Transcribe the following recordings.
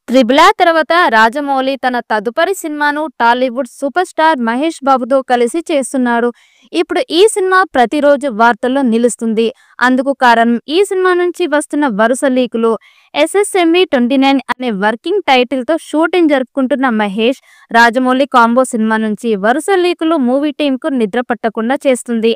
Triple R తర్వాత రాజమౌళి తన తదుపరి సినిమాను టాలీవుడ్ సూపర్ స్టార్ మహేష్ బాబుతో కలిసి చేస్తున్నాడు. ఇప్పుడు ఈ సినిమా ప్రతిరోజు వార్తల్లో నిలుస్తుంది. అందుకు కారణం ఈ సినిమా నుంచి వస్తున్న వరుస లీకులు. SSME 29 అనే వర్కింగ్ టైటిల్ తో షూటింగ్ జరుపుకుంటున్న మహేష్, రాజమౌళి కాంబో సినిమా నుంచి వరుస లీకులు మూవీ టీం కు నిద్ర పట్టకుండా చేస్తుంది.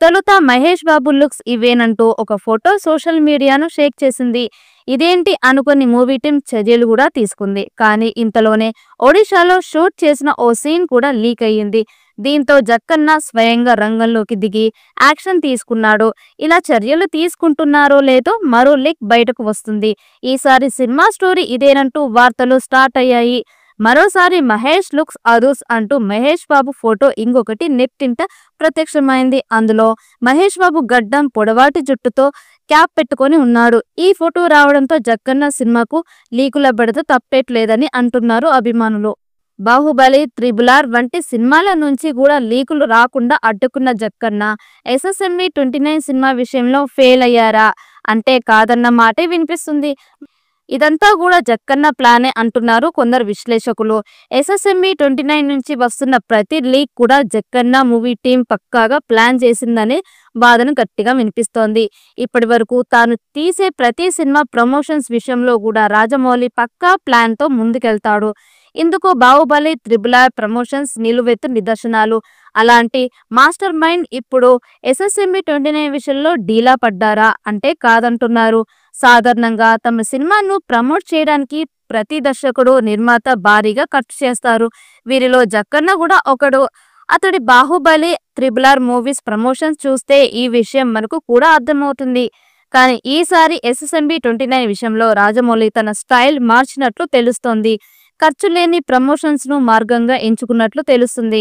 తొలుత మహేష్ బాబు లుక్స్ ఇవేనంటూ ఒక ఫోటో సోషల్ మీడియాను షేక్ చేసింది. ఇదేంటి అనుకుని మూవీ టీం చర్యలు కూడా తీసుకుంది. కానీ ఇంతలోనే ఒడిశాలో షూట్ చేసిన ఓ సీన్ కూడా లీక్ అయ్యింది. దీంతో జక్కన్న స్వయంగా రంగంలోకి దిగి యాక్షన్ తీసుకున్నాడు. ఇలా చర్యలు తీసుకుంటున్నారో లేదో మరో లీక్ బయటకు వస్తుంది. ఈసారి సినిమా స్టోరీ ఇదేనంటూ వార్తలు స్టార్ట్ అయ్యాయి. మరోసారి మహేష్ లుక్స్ అదూస్ అంటూ మహేష్ బాబు ఫోటో ఇంకొకటి నెట్టింట ప్రత్యక్షమైంది. అందులో మహేష్ బాబు గడ్డం, పొడవాటి జుట్టుతో క్యాప్ పెట్టుకొని ఉన్నాడు. ఈ ఫోటో రావడంతో జక్కన్న సినిమాకు లీకుల బెడద తప్పేట్లేదని అంటున్నారు అభిమానులు. బాహుబలి, త్రిబుల్ ఆర్ వంటి సినిమాల నుంచి కూడా లీకులు రాకుండా అడ్డుకున్న జక్కన్న SSME 29 సినిమా విషయంలో ఫెయిల్ అయ్యారా అంటే కాదన్న మాటే వినిపిస్తుంది. ఇదంతా కూడా జక్కన్న ప్లానే అంటున్నారు కొందరు విశ్లేషకులు. SSME 29 నుంచి వస్తున్న ప్రతి లీక్ కూడా జక్కన్న మూవీ టీం పక్కాగా ప్లాన్ చేసిందనే వాదన గట్టిగా వినిపిస్తోంది. ఇప్పటి వరకు తాను తీసే ప్రతి సినిమా ప్రమోషన్స్ విషయంలో కూడా రాజమౌళి పక్కా ప్లాన్ తో ముందుకెళ్తాడు. ఇందుకు బాహుబలి, త్రిబుల్ ఆర్ ప్రమోషన్స్ నిలువెత్తు నిదర్శనాలు. అలాంటి మాస్టర్ మైండ్ ఇప్పుడు SSME 29 విషయంలో డీలా పడ్డారా అంటే కాదంటున్నారు. సాధారణంగా తమ సినిమాను ప్రమోట్ చేయడానికి ప్రతి దర్శకుడు, నిర్మాత భారీగా ఖర్చు చేస్తారు. వీరిలో జక్కన్న కూడా ఒకడు. అతడి Baahubali, triple R movies promotions చూస్తే ఈ విషయం మనకు కూడా అర్థమవుతుంది. కానీ ఈసారి SSME 29 విషయంలో రాజమౌళి తన స్టైల్ మార్చినట్లు తెలుస్తోంది. ఖర్చు లేని ప్రమోషన్స్ ను మార్గంగా ఎంచుకున్నట్లు తెలుస్తుంది.